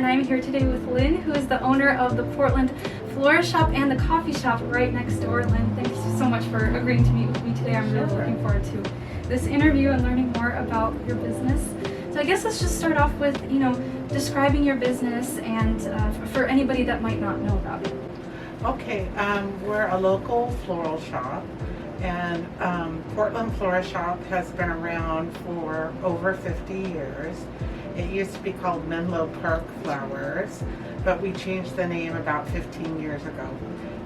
I'm here today with Lynne, who is the owner of the Portland Florist Shop and the coffee shop right next door. Lynne, thank you so much for agreeing to meet with me today. I'm really looking forward to this interview and learning more about your business. So I guess let's just start off with, describing your business and for anybody that might not know about it. Okay, we're a local floral shop, and Portland Florist Shop has been around for over 50 years. It used to be called Menlo Park Flowers, but we changed the name about 15 years ago.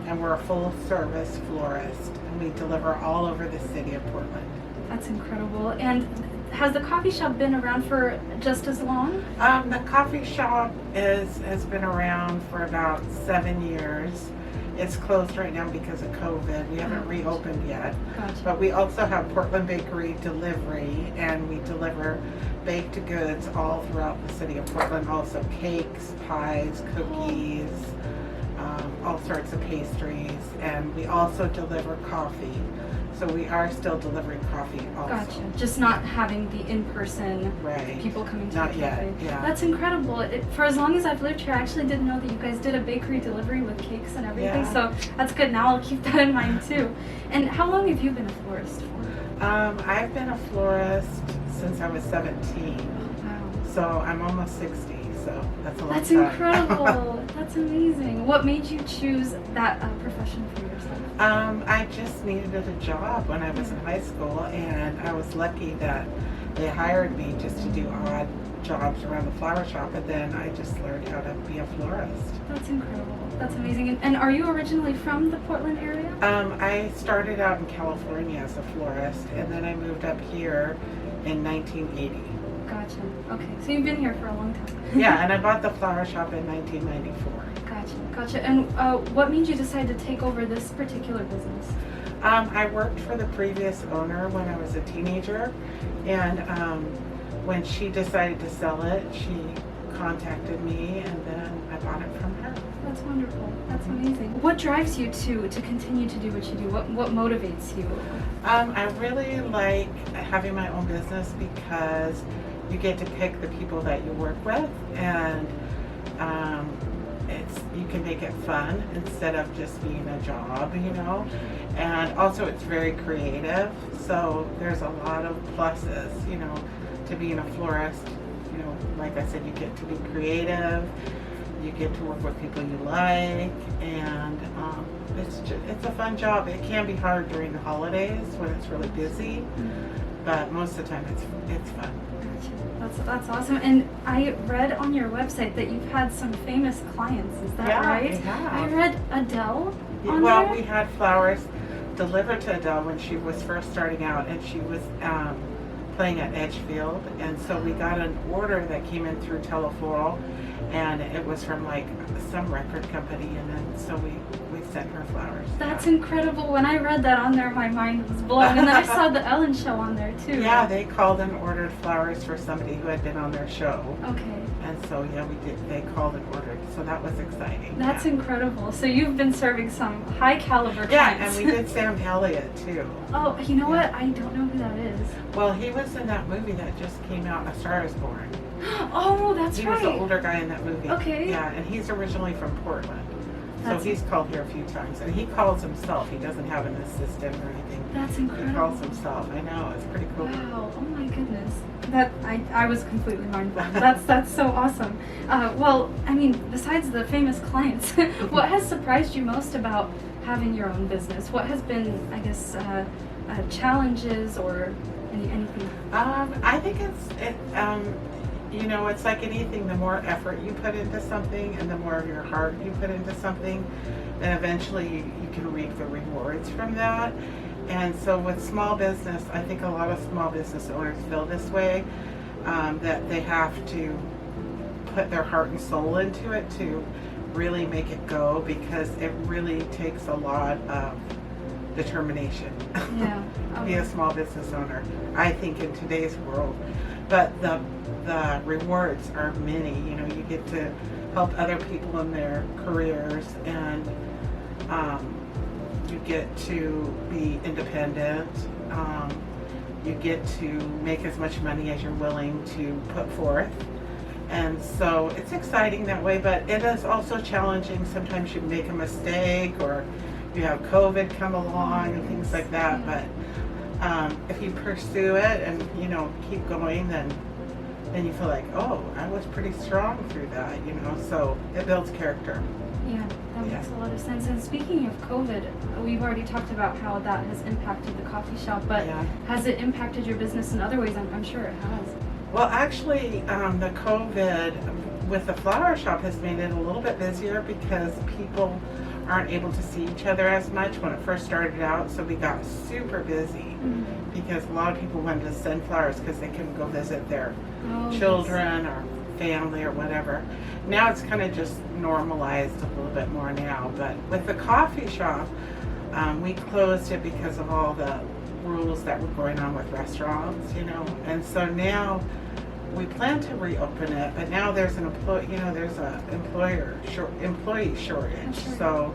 And we're a full-service florist, and we deliver all over the city of Portland. That's incredible. And has the coffee shop been around for just as long? The coffee shop has been around for about 7 years. It's closed right now because of COVID. We haven't reopened yet. Gotcha. But we also have Portland Bakery delivery, and we deliver baked goods all throughout the city of Portland. Also cakes, pies, cookies, all sorts of pastries. And we also deliver coffee. So we are still delivering coffee also. Gotcha. Just not having the in-person people coming to Not the yet, cafe. yeah. That's incredible. For as long as I've lived here, I actually didn't know that you guys did a bakery delivery with cakes and everything. Yeah. So that's good. Now I'll keep that in mind too. And how long have you been a florist for? I've been a florist since I was 17. Wow. So I'm almost 60. So that's a long That's time. incredible. That's amazing. What made you choose that profession for yourself? I just needed a job when I was in high school, and I was lucky that they hired me just to do odd jobs around the flower shop, and then I just learned how to be a florist. That's incredible. That's amazing. And are you originally from the Portland area? I started out in California as a florist, and then I moved up here in 1980. Gotcha. Okay, so you've been here for a long time. Yeah, and I bought the flower shop in 1994. Gotcha. And what made you decide to take over this particular business? I worked for the previous owner when I was a teenager, and when she decided to sell it, she contacted me, and then I bought it from her. That's wonderful. That's amazing. What drives you to continue to do what you do? What motivates you? I really like having my own business because you get to pick the people that you work with, and you can make it fun instead of just being a job, and also it's very creative, so there's a lot of pluses, to being a florist. Like I said, you get to be creative, you get to work with people you like, and it's a fun job. It can be hard during the holidays when it's really busy, but most of the time it's fun. That's awesome. And I read on your website that you've had some famous clients. Is that right? Yeah. I read Adele on there. We had flowers delivered to Adele when she was first starting out, and she was playing at Edgefield, and so we got an order that came in through Telefloral, and it was from like some record company, and then so we sent her flowers. That's incredible. When I read that on there, my mind was blown. And then I saw the Ellen show on there too. Yeah, they called and ordered flowers for somebody who had been on their show. Okay. And so yeah, we did. They called and ordered, so that was exciting. That's incredible. So you've been serving some high caliber clients. Yeah, and we did Sam Elliot too. Oh, you know what? I don't know who that is. Well, he was in that movie that just came out, A Star Is Born. Oh, that's He right. was the older guy in that movie. Okay. Yeah, and he's originally from Portland. So he's called here a few times, and he calls himself. He doesn't have an assistant or anything. That's incredible. He calls himself. I know, it's pretty cool. Wow! Oh my goodness. I was completely mind blown. That's so awesome. Well, I mean, besides the famous clients, what has surprised you most about having your own business? What has been, I guess, challenges or anything? I think it's like anything. The more effort you put into something, and the more of your heart you put into something, then eventually you can reap the rewards from that. And so with small business, I think a lot of small business owners feel this way, that they have to put their heart and soul into it to really make it go, because it really takes a lot of determination to be a small business owner, I think, in today's world. But the rewards are many. You get to help other people in their careers, and you get to be independent. You get to make as much money as you're willing to put forth, And so it's exciting that way, but it is also challenging. Sometimes you make a mistake or you have COVID come along and things like that. But if you pursue it and, you know, keep going, then you feel like, oh, I was pretty strong through that, you know, so it builds character. Yeah, that makes a lot of sense. And speaking of COVID, we've already talked about how that has impacted the coffee shop, but has it impacted your business in other ways? I'm sure it has. Well, actually, the COVID with the flower shop has made it a little bit busier because people aren't able to see each other as much when it first started out, so we got super busy because a lot of people wanted to send flowers because they couldn't go visit their children or family or whatever. Now it's kind of just normalized a little bit more now, but with the coffee shop, we closed it because of all the rules that were going on with restaurants, you know, and so now we plan to reopen it, but now there's an employee shortage, so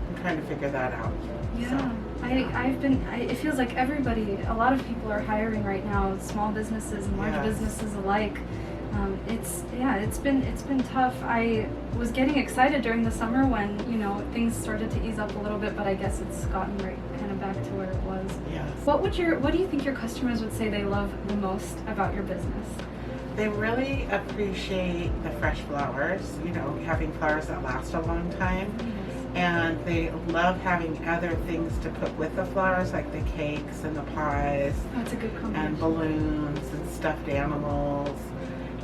I'm trying to figure that out. Yeah, so, it feels like a lot of people are hiring right now, small businesses and large businesses alike. It's been tough. I was getting excited during the summer when, you know, things started to ease up a little bit, but I guess it's gotten right kind of back to where it was. Yes. What do you think your customers would say they love the most about your business? They really appreciate the fresh flowers, you know, having flowers that last a long time. And they love having other things to put with the flowers, like the cakes and the pies. That's a good combination. And balloons and stuffed animals.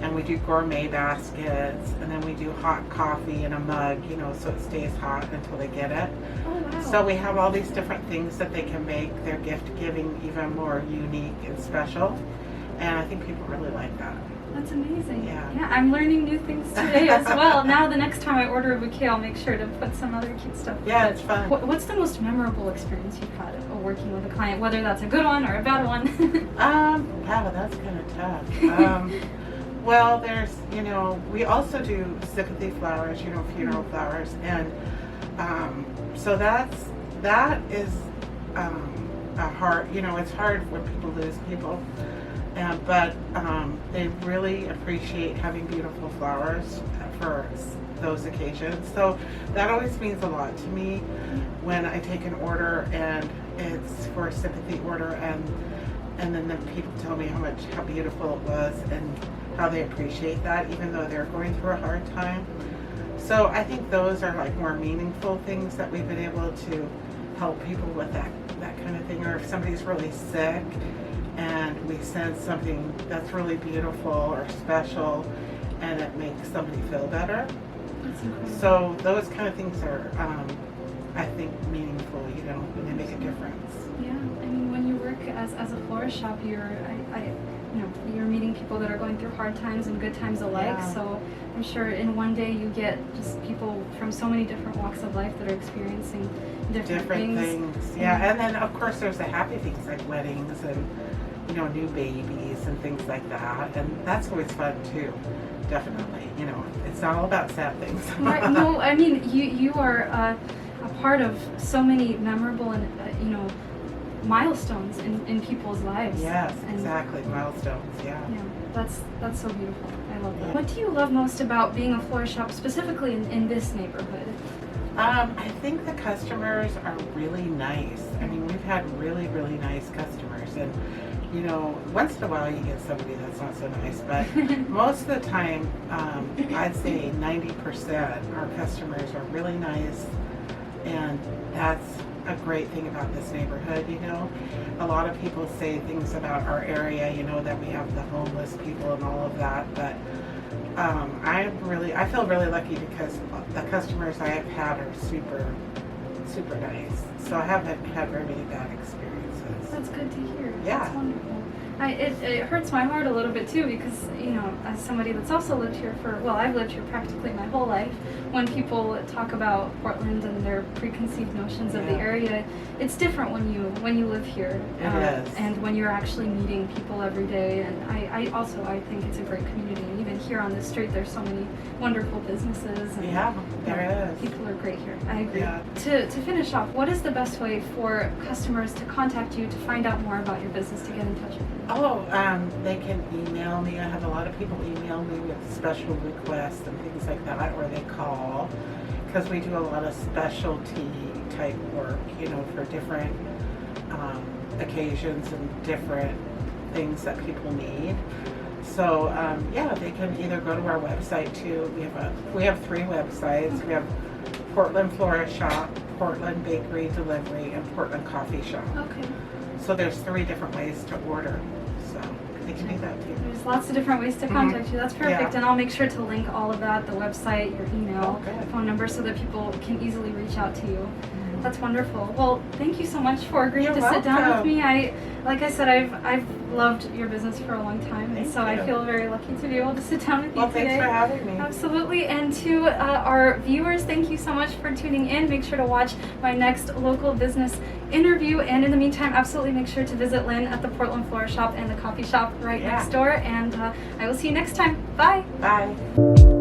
And we do gourmet baskets, and then we do hot coffee in a mug, you know, so it stays hot until they get it. Oh, wow. So we have all these different things that they can make their gift giving even more unique and special. And I think people really like that. That's amazing. Yeah, I'm learning new things today as well. Now the next time I order a bouquet, I'll make sure to put some other cute stuff. Yeah, it's fun. What's the most memorable experience you've had working with a client, whether that's a good one or a bad one? Wow, that's kind of tough. Well, there's, you know, we also do sympathy flowers, you know, funeral flowers, and so that is a hard, you know, it's hard when people lose people. But they really appreciate having beautiful flowers for those occasions. So that always means a lot to me when I take an order and it's for a sympathy order, and then the people tell me how beautiful it was and how they appreciate that, even though they're going through a hard time. So I think those are like more meaningful things that we've been able to help people with that kind of thing. Or if somebody's really sick and we send something that's really beautiful or special and it makes somebody feel better. So those kind of things are, I think, meaningful, you know, and they make a difference. Yeah, I mean, when you work as a florist shop, you're meeting people that are going through hard times and good times alike. Yeah. So I'm sure in one day you get just people from so many different walks of life that are experiencing different things. Yeah, and then of course there's the happy things like weddings and, you know, new babies and things like that, and that's always fun too. Definitely, you know, it's not all about sad things. Right, no, I mean, you are a part of so many memorable and you know, milestones in people's lives. Yes, exactly, milestones. Yeah. Yeah, that's so beautiful. I love that. What do you love most about being a florist shop, specifically in this neighborhood? I think the customers are really nice. I mean, we've had really, really nice customers, and you know, once in a while you get somebody that's not so nice, but most of the time, I'd say 90% our customers are really nice, and that's a great thing about this neighborhood, you know. A lot of people say things about our area, you know, that we have the homeless people and all of that, but I feel really lucky because the customers I have had are super, super nice. So I haven't had very many bad experiences. That's good to hear. Yeah. That's wonderful. It hurts my heart a little bit too because, you know, as somebody that's also lived here I've lived here practically my whole life, when people talk about Portland and their preconceived notions of the area, it's different when you live here. It is. And when you're actually meeting people every day. And I think it's a great community. And even here on this street there's so many wonderful businesses. And Yeah, there is. people are great here. I agree. Yeah. To finish off, what is the best way for customers to contact you to find out more about your business, to get in touch with you? Oh, they can email me. I have a lot of people email me with special requests and things like that, or they call, because we do a lot of specialty type work, you know, for different occasions and different things that people need. So yeah, they can either go to our website too. We have 3 websites. We have Portland Florist Shop, Portland Bakery Delivery, and Portland Coffee Shop. Okay. So there's 3 different ways to order. So they can do that too. There's lots of different ways to contact you. That's perfect. Yeah. And I'll make sure to link all of that, the website, your email, Okay. phone number, so that people can easily reach out to you. That's wonderful. Well, thank you so much for agreeing You're to sit down with welcome. me. Like I said, I've loved your business for a long time, and Thank so I you. feel very lucky to be able to sit down with you Well, today. thanks for having me. Absolutely. And to our viewers, thank you so much for tuning in. Make sure to watch my next local business interview. And in the meantime, absolutely make sure to visit Lynne at the Portland Florist Shop and the coffee shop right Yeah. next door. And I will see you next time. Bye. Bye.